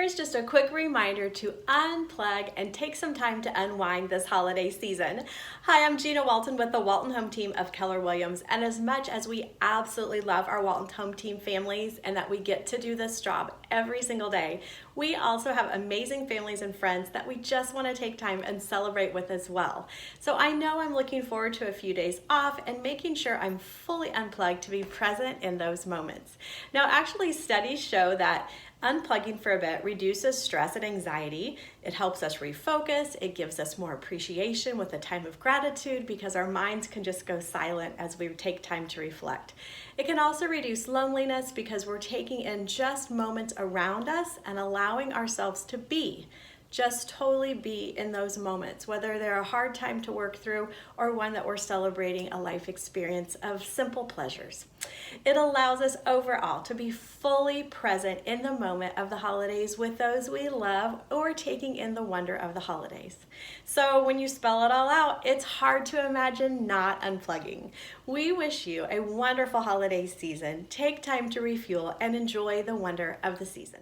here's just a quick reminder to unplug and take some time to unwind this holiday season. Hi, I'm Gina Walton with the Walton Home Team of Keller Williams, and as much as we absolutely love our Walton Home Team families and that we get to do this job every single day, we also have amazing families and friends that we just want to take time and celebrate with as well. So I know I'm looking forward to a few days off and making sure I'm fully unplugged to be present in those moments. Now, actually, studies show that unplugging for a bit reduces stress and anxiety. It helps us refocus. It gives us more appreciation with a time of gratitude because our minds can just go silent as we take time to reflect. It can also reduce loneliness because we're taking in just moments around us and allowing ourselves to be. Just totally be in those moments, whether they're a hard time to work through or one that we're celebrating a life experience of simple pleasures. It allows us overall to be fully present in the moment of the holidays with those we love or taking in the wonder of the holidays. So when you spell it all out, it's hard to imagine not unplugging. We wish you a wonderful holiday season. Take time to refuel and enjoy the wonder of the season.